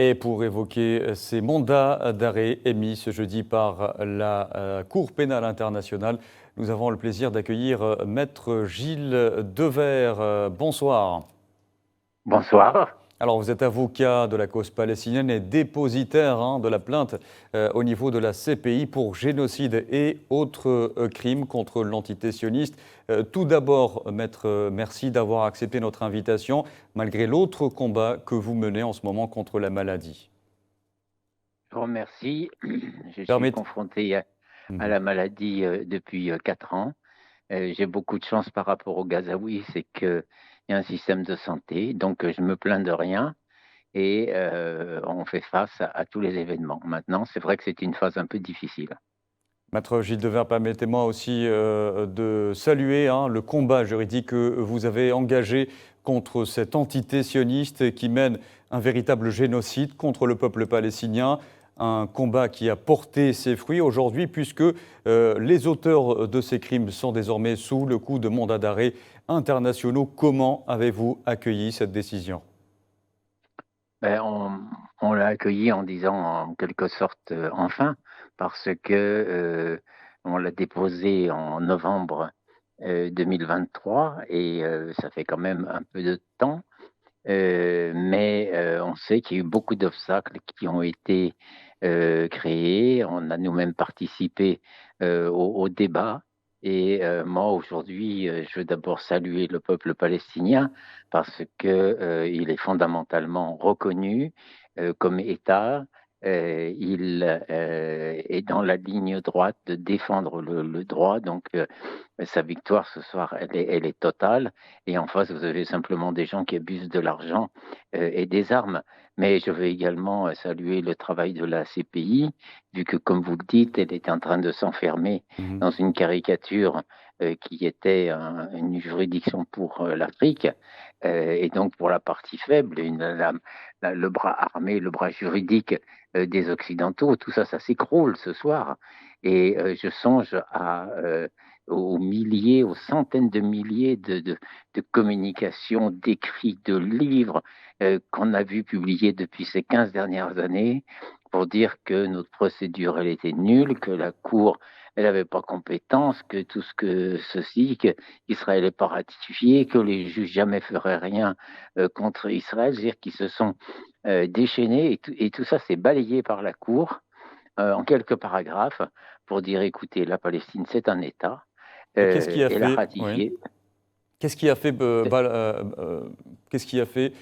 Et pour évoquer ces mandats d'arrêt émis ce jeudi par la Cour pénale internationale, nous avons le plaisir d'accueillir Maître Gilles Devers. Bonsoir. Bonsoir. Alors, vous êtes avocat de la cause palestinienne et dépositaire de la plainte au niveau de la CPI pour génocide et autres crimes contre l'entité sioniste. Tout d'abord, Maître, merci d'avoir accepté notre invitation, malgré l'autre combat que vous menez en ce moment contre la maladie. Je vous remercie. Je suis Permettez. confronté à la maladie depuis 4 ans. J'ai beaucoup de chance par rapport au Gazaoui, c'est qu'il y a un système de santé, donc je me plains de rien et on fait face à tous les événements. Maintenant, c'est vrai que c'est une phase un peu difficile. Maître Gilles Devers, permettez-moi aussi de saluer le combat juridique que vous avez engagé contre cette entité sioniste qui mène un véritable génocide contre le peuple palestinien. Un combat qui a porté ses fruits aujourd'hui puisque les auteurs de ces crimes sont désormais sous le coup de mandats d'arrêt internationaux. Comment avez-vous accueilli cette décision ? Ben, on l'a accueilli en disant en quelque sorte enfin, parce que on l'a déposé en novembre 2023 et ça fait quand même un peu de temps. Mais on sait qu'il y a eu beaucoup d'obstacles qui ont été créés. On a nous-mêmes participé au débat. Et moi, aujourd'hui, je veux d'abord saluer le peuple palestinien parce qu'il est fondamentalement reconnu comme État. Il est dans la ligne droite de défendre le droit. Donc, sa victoire ce soir, elle est totale. Et en face, vous avez simplement des gens qui abusent de l'argent et des armes. Mais je veux également saluer le travail de la CPI, vu que, comme vous le dites, elle était en train de s'enfermer dans une caricature qui était une juridiction pour l'Afrique, et donc pour la partie faible, le bras armé, le bras juridique des Occidentaux, tout ça, ça s'écroule ce soir. Et je songe aux milliers, aux centaines de milliers de communications, d'écrits, de livres qu'on a vu publier depuis ces 15 dernières années pour dire que notre procédure, elle était nulle, que la Cour, elle n'avait pas compétence, que tout ce que ceci, qu'Israël n'est pas ratifié, que les juges jamais feraient rien contre Israël, c'est-à-dire qu'ils se sont déchaînés et tout ça c'est balayé par la Cour en quelques paragraphes pour dire écoutez, la Palestine c'est un État, Et qu'est-ce qui a elle a fait, oui. ratifié. Qu'est-ce qui a fait, qu'est-ce qui a fait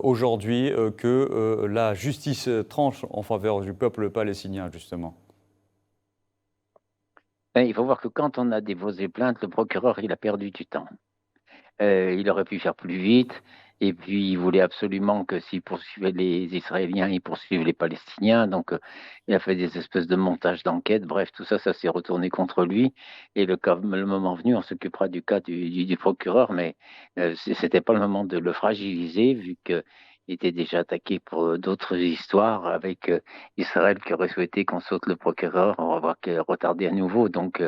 aujourd'hui que la justice tranche en faveur du peuple palestinien, justement ? Il faut voir que quand on a déposé plainte, le procureur il a perdu du temps. Il aurait pu faire plus vite. Et puis, il voulait absolument que s'il poursuivait les Israéliens, il poursuive les Palestiniens. Donc, il a fait des espèces de montages d'enquête. Bref, tout ça, ça s'est retourné contre lui. Et le moment venu, on s'occupera du cas du procureur. Mais c'était pas le moment de le fragiliser, vu qu'il était déjà attaqué pour d'autres histoires avec Israël qui aurait souhaité qu'on saute le procureur. On va voir qu'il est retardé à nouveau. Donc,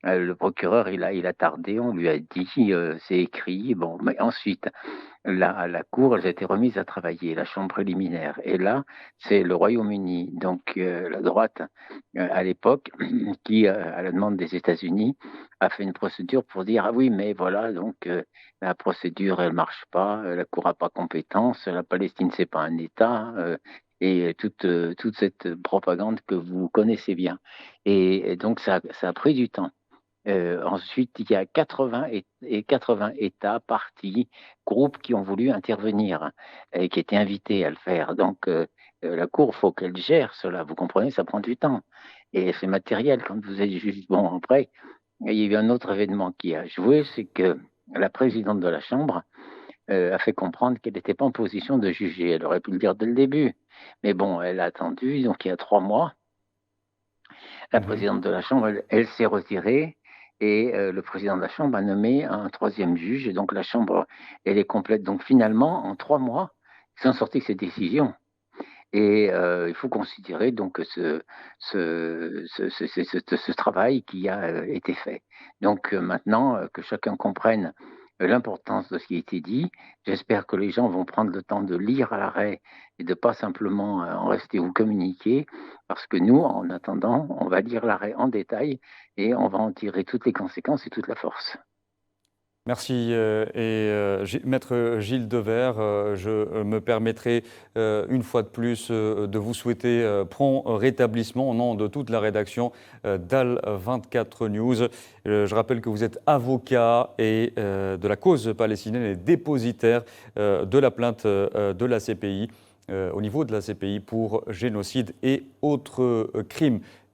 le procureur, il a tardé, on lui a dit, c'est écrit. Bon, mais ensuite, la Cour, elle a été remise à travailler, la chambre préliminaire. Et là, c'est le Royaume-Uni, donc la droite, à l'époque, qui, à la demande des États-Unis, a fait une procédure pour dire, ah oui, mais voilà, donc la procédure, elle marche pas, la Cour n'a pas compétence, la Palestine, c'est pas un État. Et toute cette propagande que vous connaissez bien. Et donc, ça a pris du temps. Ensuite, il y a 80 États, partis, groupes qui ont voulu intervenir et qui étaient invités à le faire. Donc, la Cour, il faut qu'elle gère cela. Vous comprenez, ça prend du temps. Et c'est matériel quand vous êtes juge. Bon, après, il y a eu un autre événement qui a joué, c'est que la présidente de la Chambre a fait comprendre qu'elle n'était pas en position de juger. Elle aurait pu le dire dès le début. Mais bon, elle a attendu, donc il y a 3 mois. La Mhm. présidente de la Chambre, elle s'est retirée et le président de la Chambre a nommé un troisième juge. Et donc la Chambre, elle est complète. Donc finalement, en 3 mois, ils sont sortis de ces décisions. Et il faut considérer donc ce travail qui a été fait. Donc maintenant, que chacun comprenne l'importance de ce qui a été dit. J'espère que les gens vont prendre le temps de lire l'arrêt et de pas simplement en rester au communiqué, parce que nous, en attendant, on va lire l'arrêt en détail et on va en tirer toutes les conséquences et toute la force. Merci. Maître Gilles Devers, je me permettrai une fois de plus de vous souhaiter prompt rétablissement au nom de toute la rédaction d'Al 24 News. Je rappelle que vous êtes avocat et de la cause palestinienne et dépositaire de la plainte de la CPI, au niveau de la CPI pour génocide et autres crimes